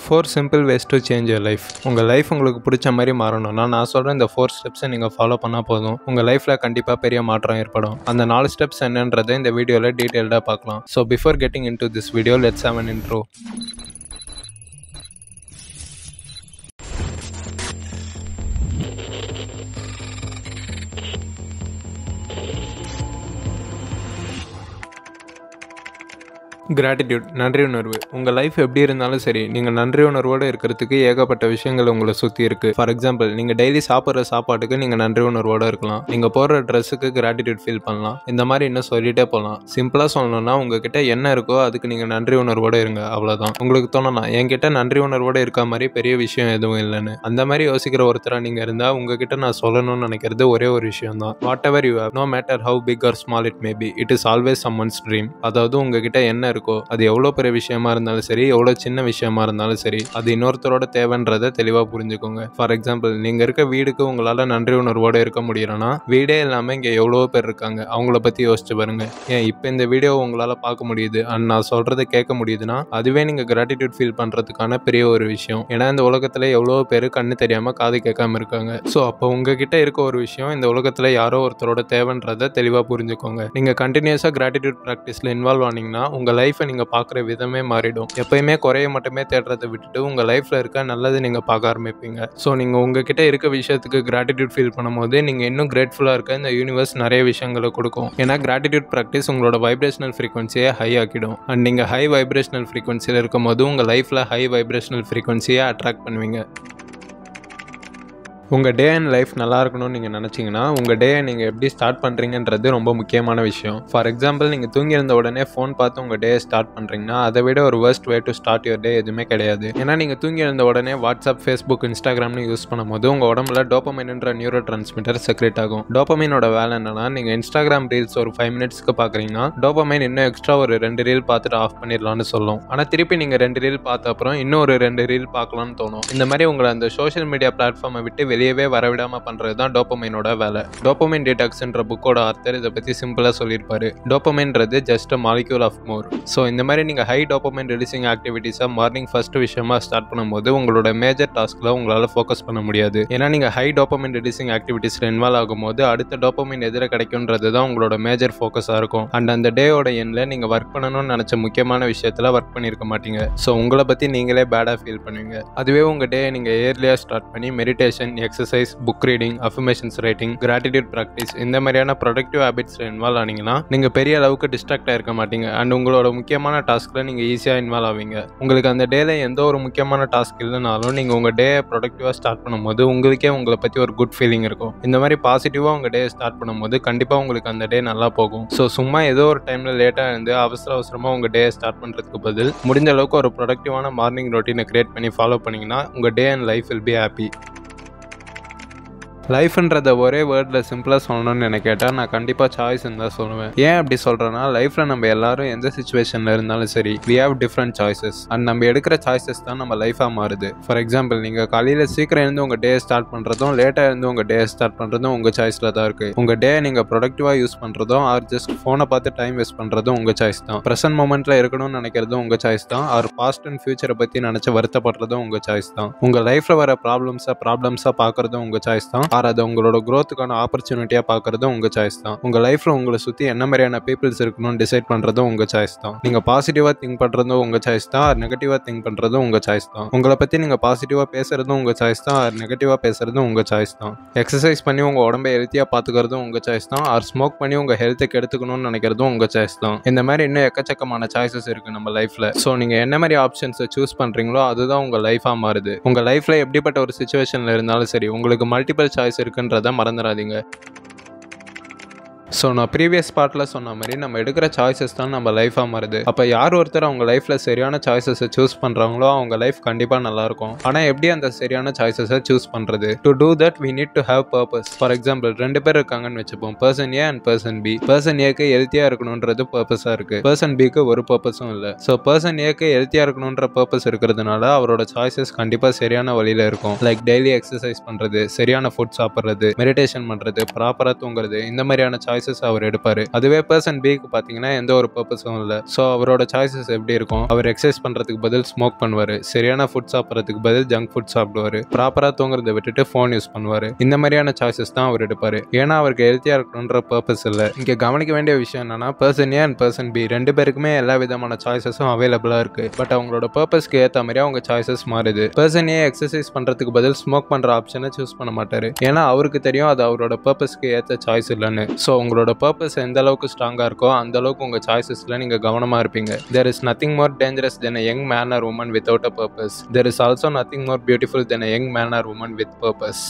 4 simple ways to change your life. உங்கள் life உங்களுக்கு பிடிச்ச மாதிரி மாறணும்னா நான் சொல்கிற இந்த 4 ஸ்டெப்ஸை நீங்கள் ஃபாலோ பண்ணால் போதும். உங்கள் லைஃப்பில் கண்டிப்பாக பெரிய மாற்றம் ஏற்படும். அந்த 4 ஸ்டெப்ஸ் என்னன்றதை இந்த வீடியோவில் டீட்டெயில்டாக பார்க்கலாம். So before getting in to this video let's have an intro. Gratitude, நன்றி உணர்வு. உங்கள் லைஃப் எப்படி இருந்தாலும் சரி, நீங்கள் நன்றி உணர்வோடு இருக்கிறதுக்கு ஏகப்பட்ட விஷயங்கள் உங்களை சுற்றி இருக்குது. ஃபார் எக்ஸாம்பிள், நீங்கள் டெய்லி சாப்பிட்ற சாப்பாட்டுக்கு நீங்கள் நன்றி உணர்வோடு இருக்கலாம். நீங்கள் போடுற ட்ரெஸ்ஸுக்கு கிராட்டிடியூட் ஃபீல் பண்ணலாம். இந்த மாதிரி இன்னும் சொல்லிகிட்டே போகலாம். சிம்பிளாக சொல்லணும்னா, உங்ககிட்ட என்ன இருக்கோ அதுக்கு நீங்கள் நன்றி உணர்வோடு இருங்க, அவ்வளோதான். உங்களுக்கு தோணலாம், என்கிட்ட நன்றி உணர்வோடு இருக்க மாதிரி பெரிய விஷயம் எதுவும் இல்லைன்னு. அந்த மாதிரி யோசிக்கிற ஒருத்தராக நீங்கள் இருந்தால் உங்ககிட்ட நான் சொல்லணும்னு நினைக்கிறது ஒரே ஒரு விஷயம் தான். Whatever you have, no matter how big or small it may be, it is always summons dream. அதாவது உங்ககிட்ட என்ன இருக்கோ அது எவ்வளோ பெரிய விஷயமா இருந்தாலும் சரி, எவ்வளோ சின்ன விஷயமா இருந்தாலும் சரி, அது இன்னொருத்தரோட தேவைன்றதை தெளிவாக புரிஞ்சுக்கோங்க. ஃபார் எக்ஸாம்பிள், நீங்கள் இருக்க வீடுக்கு உங்களால் நன்றி உணர்வோடு இருக்க முடியலன்னா, வீடே இல்லாமல் இங்கே எவ்வளோ பேர் இருக்காங்க, அவங்கள பற்றி யோசிச்சு பாருங்க. ஏன் இப்போ இந்த வீடியோவை உங்களால் பார்க்க முடியுது அண்ட் நான் சொல்கிறத கேட்க முடியுதுன்னா அதுவே நீங்கள் கிராட்டிடியூட் ஃபீல் பண்ணுறதுக்கான பெரிய ஒரு விஷயம். ஏன்னா இந்த உலகத்தில் எவ்வளோ பேர் கண்ணு தெரியாமல் காது கேட்காம இருக்காங்க. ஸோ அப்போ உங்ககிட்ட இருக்க ஒரு விஷயம் இந்த உலகத்தில் யாரோ ஒருத்தரோட தேவைன்றதை தெளிவாக புரிஞ்சுக்கோங்க. நீங்கள் கண்டினியூஸாக கிராட்டிடியூட் ப்ராக்டிஸில் இன்வால்வ் ஆனீங்கன்னா உங்கள் லைஃப்பை நீங்கள் பார்க்குற விதமே மாறிடும். எப்பயுமே குறைய மட்டுமே தேடுறதை விட்டுட்டு உங்கள் லைஃப்பில் இருக்க நல்லது நீங்கள் பார்க்க ஆரம்பிப்பீங்க. ஸோ நீங்கள் உங்ககிட்ட இருக்க விஷயத்துக்கு கிராட்டிடியூட் ஃபீல் பண்ணும்போது நீங்கள் இன்னும் கிரேட்ஃபுல்லாக இருக்க இந்த யூனிவர்ஸ் நிறைய விஷயங்களை கொடுக்கும். ஏன்னா கிராட்டிடியூட் ப்ராக்டிஸ் உங்களோட வைப்ரேஷனல் ஃப்ரீக்வன்சியை ஹை ஆக்கிடும். அண்ட் நீங்கள் ஹை வைப்ரேஷனல் ஃப்ரீக்வன்சியில் இருக்கும் போது உங்கள் லைஃப்பில் ஹை வைப்ரேஷனல் ஃப்ரீக்வன்சியை அட்ராக்ட் பண்ணுவீங்க. உங்கள் டே அண்ட் லைஃப் நல்லா இருக்கணும்னு நீங்கள் நினச்சிங்கன்னா உங்கள் டேயை நீங்கள் எப்படி ஸ்டார்ட் பண்ணுறீங்கன்றது ரொம்ப முக்கியமான விஷயம். ஃபார் எக்ஸாம்பிள், நீங்கள் தூங்கி இருந்த உடனே ஃபோன் பார்த்து உங்கள் டேயை ஸ்டார்ட் பண்ணுறீங்கன்னா அதை விட ஒரு worst way to start your day எதுவுமே கிடையாது. ஏன்னா நீங்கள் தூங்கி இருந்த உடனே வாட்ஸ்அப், ஃபேஸ்புக், இன்ஸ்டாகிராம்னு யூஸ் பண்ணும்போது உங்கள் உடம்புல டோபமைன்ன்ற நியூரோ டிரான்ஸ்மிட்டர் செக்ரேட் ஆகும். டோபமைனோட வேலை என்னன்னா, நீங்கள் இன்ஸ்டாகிராம் ரீல்ஸ் ஒரு 5 மினிட்ஸ்க்கு பார்க்குறீங்கன்னா டோபமைன் இன்னும் எக்ஸ்ட்ரா ஒரு 2 ரீல் பார்த்துட்டு ஆஃப் பண்ணிடலான்னு சொல்லும். ஆனால் திருப்பி நீங்கள் 2 ரீல் பார்த்த அப்புறம் இன்னும் ஒரு 2 ரீல் பார்க்கலான்னு தோணும். இந்த மாதிரி உங்களை அந்த சோஷியல் மீடியா பிளாட்ஃபார்மை விட்டு வெளியவே வரவிடாம பண்றது தான் டோபமைனோட வேலை. டோபமைன் டீடாக்ஸ்ன்ற புக்கோட ஆத்தர் இதை பத்தி சிம்பிளா சொல்லியிருப்பாரு. டோபமைன்றது just a molecule of more. So இந்த மாதிரி நீங்க ஹை டோபமைன் ரிலீசிங் ஆக்டிவிட்டிஸா மார்னிங் ஃபர்ஸ்ட் விஷயமா ஸ்டார்ட் பண்ணும்போது உங்களோட மேஜர் டாஸ்க்ல உங்களால ஃபோக்கஸ் பண்ண முடியாது. ஏன்னா நீங்க ஹை டோபமைன் ரிலீசிங் ஆக்டிவிட்டிஸ்ல இன்வால்வ் ஆகும்போது அடுத்த டோபமைன் எதிர கிடைக்கும்ன்றது தான் உங்களோட மேஜர் ஃபோக்கஸா இருக்கும். அண்ட் அந்த டேயோட எண்ட்ல நீங்க ஒர்க் பண்ணணும்னு நினைச்ச முக்கியமான விஷயத்துல ஒர்க் பண்ணிருக்க மாட்டீங்க. ஸோ உங்களை பத்தி நீங்களே பேடா ஃபீல் பண்ணுவீங்க. அதுவே உங்க டே நீங்க ஏர்லியா ஸ்டார்ட் பண்ணி meditation, exercise, book reading, affirmations writing, gratitude practice இந்த மாதிரியான ப்ரொடக்டிவ் ஹேபிட்ஸ்ல இன்வால்வ் ஆனீங்கன்னா நீங்க பெரிய அளவுக்கு டிஸ்ட்ராக்ட் ஆயிருக்க மாட்டீங்க. அண்ட் உங்களோட முக்கியமான டாஸ்க்ல நீங்க ஈஸியா இன்வால்வ் ஆவீங்க. உங்களுக்கு அந்த டேல எந்த ஒரு முக்கியமான டாஸ்க் இல்லைனாலும் நீங்க உங்க டே ப்ரொடக்டிவா ஸ்டார்ட் பண்ணும்போது உங்களுக்கே உங்களை பத்தி ஒரு குட் ஃபீலிங் இருக்கும். இந்த மாதிரி பாசிட்டிவா உங்க டே ஸ்டார்ட் பண்ணும்போது கண்டிப்பா உங்களுக்கு அந்த டே நல்லா போகும். ஸோ சும்மா ஏதோ ஒரு டைம்ல லேட்டா இருந்து அவசரமா உங்க டே ஸ்டார்ட் பண்றதுக்கு பதில் முடிஞ்ச அளவுக்கு ஒரு ப்ரொடக்டிவான மார்னிங் ரொட்டீனை கிரியேட் பண்ணி ஃபாலோ பண்ணீங்கன்னா உங்க day and life will be happy. லைஃப்ன்றத ஒரே வேர்டில் சிம்பிளாக சொல்லணும்னு எனக்கு கேட்டால் நான் கண்டிப்பாக சாய்ஸ்ன்னு தான் சொல்லுவேன். ஏன் அப்படி சொல்கிறேன்னா, லைஃப்பில் நம்ம எல்லாரும் எந்த சுச்சுவேஷனில் இருந்தாலும் சரி we have different choices and நம்ம எடுக்கிற சாய்ஸஸ் தான் நம்ம லைஃபாக மாறுது. ஃபார் எக்ஸாம்பிள், நீங்கள் காலையில் சீக்கிரம் இருந்து உங்கள் டே ஸ்டார்ட் பண்ணுறதும் லேட்டாக இருந்து உங்கள் டே ஸ்டார்ட் பண்ணுறதும் உங்கள் சாய்ஸில் தான் இருக்குது. உங்கள் டே நீங்கள் ப்ரொடக்டிவாக யூஸ் பண்ணுறதும் ஆர் ஜஸ்ட் ஃபோனை பார்த்து டைம் வேஸ்ட் பண்ணுறதும் உங்கள் சாய்ஸ் தான். ப்ரெசன்ட் மூமெண்ட்டில் இருக்கணும்னு நினைக்கிறதும் உங்கள் சாய்ஸ் தான். ஆர் பாஸ்ட் அண்ட் ஃபியூச்சரை பற்றி நினச்சி வருத்தப்படுறதும் உங்கள் சாய்ஸ் தான். உங்கள் லைஃப்பில் வர ப்ராப்ளம்ஸாக பார்க்குறதும் உங்கள் சாய்ஸ் தான். ஆர் அதை உங்களோட growthக்கான ஆப்பர்ச்சுனிட்டியா பார்க்கறதும் உங்க சாய்ஸ் தான். உங்க லைஃப்ல உங்களை சுத்தி என்ன மாதிரியான பீப்புள்ஸ் இருக்கணும்னு டிசைட் பண்றதும் உங்க சாய்ஸ் தான். நீங்க பாசிட்டிவா திங்க் பண்றதும் உங்க சாய்ஸ் தான், ஆர் நெகட்டிவா திங்க் பண்றதும் உங்க சாய்ஸ் தான். உங்களை பத்தி நீங்க பாசிட்டிவா பேசுறதும் உங்க சாய்ஸ் தான், ஆர் நெகட்டிவா பேசுறதும் உங்க சாய்ஸ் தான். எக்ஸசைஸ் பண்ணி உங்க உடம்பை ஹெல்த்தியா பாத்துக்கிறதும் உங்க சாய்ஸ் தான், ஆர் ஸ்மோக் பண்ணி உங்க ஹெல்த்தை கெடுத்துக்கணும்னு நினைக்கிறதும் உங்க சாய்ஸ் தான். இந்த மாதிரி இன்னும் எக்கச்சக்கமான சாய்ஸஸ் இருக்கு நம்ம லைஃப்ல. ஸோ நீங்க என்ன மாதிரி ஆப்ஷன்ஸை சூஸ் பண்றீங்களோ அதுதான் உங்க லைஃபா மாறுது. உங்க லைஃப்ல எப்படிப்பட்ட ஒரு சுச்சுவேஷன்ல இருந்தாலும் சரி உங்களுக்கு மல்டிபிள் சாய்ஸ் இருக்குன்றத மறந்துடாதீங்க. ஸோ நான் ப்ரீவியஸ் பார்ட்டில் சொன்ன மாதிரி நம்ம எடுக்கிற சாய்ஸஸ் தான் நம்ம லைஃபாக மாறுது. அப்போ யார் ஒருத்தர் அவங்க லைஃப்பில் சரியான சாய்ஸஸை சூஸ் பண்ணுறாங்களோ அவங்க லைஃப் கண்டிப்பாக நல்லாயிருக்கும். ஆனால் எப்படி அந்த சரியான சாய்ஸஸை சூஸ் பண்ணுறது? To do that we need to have purpose. For example, 2 பேர் இருக்காங்கன்னு வச்சுப்போம், person A and person B. Person ஏக்கு ஹெல்த்தியாக இருக்கணுன்றது பர்பஸாக இருக்குது, பர்சன் பிக்கு ஒரு பர்பஸும் இல்லை. ஸோ பர்சன் ஏக்கு ஹெல்த்தியாக இருக்கணுன்ற பர்பஸ் இருக்கிறதுனால அவரோட சாய்ஸஸ் கண்டிப்பாக சரியான வழியில் இருக்கும். லைக் டெய்லி எக்ஸசைஸ் பண்ணுறது, சரியான ஃபுட் சாப்பிட்றது, மெடிடேஷன் பண்ணுறது, ப்ராப்பராக தூங்குறது, இந்த மாதிரியான சாய்ஸ் சாய்ஸஸ் அவர் எடுப்பாரு. அதுவே பர்சன் பிக்கு பார்த்தீங்கன்னா எந்த ஒரு பர்பஸும் இல்லை. ஸோ அவரோட சாய்ஸஸ் எப்படி இருக்கும்? அவர் எக்ஸசைஸ் பண்ணுறதுக்கு பதில் ஸ்மோக் பண்ணுவார், சரியான ஃபுட் சாப்பிட்றதுக்கு பதில் ஜங்க் ஃபுட் சாப்பிடுவார், ப்ராப்பராக தூங்குறதை விட்டுட்டு ஃபோன் யூஸ் பண்ணுவார். இந்த மாதிரியான சாய்ஸஸ் தான் அவர் எடுப்பார். ஏன்னா அவருக்கு ஹெல்த்தியாக இருக்கணுன்ற பர்பஸ் இல்லை. இங்கே கவனிக்க வேண்டிய விஷயம் என்னன்னா, person A and person B ரெண்டு பேருக்குமே எல்லா விதமான சாய்ஸஸும் அவைலபிளாக இருக்குது. பட் அவங்களோட பர்பஸ்க்கு ஏற்ற மாதிரி அவங்க சாய்ஸஸ் மாறுது. பர்சன் ஏ எக்ஸசைஸ் பண்ணுறதுக்கு பதில் ஸ்மோக் பண்ணுற ஆப்ஷனை சூஸ் பண்ண மாட்டார். ஏன்னா அவருக்கு தெரியும் அது அவரோட பர்பஸ்க்கு ஏற்ற சாய்ஸ் இல்லைன்னு. ஸோ உங்களோட பர்பஸ் எந்த அளவுக்கு ஸ்ட்ராங்காக இருக்கோ அந்த அளவுக்கு உங்கள் சாய்ஸஸில் நீங்கள் கவனமாக இருப்பீங்க. There is nothing more dangerous than a young man or woman without a purpose. There is also nothing more beautiful than a young man or woman with purpose.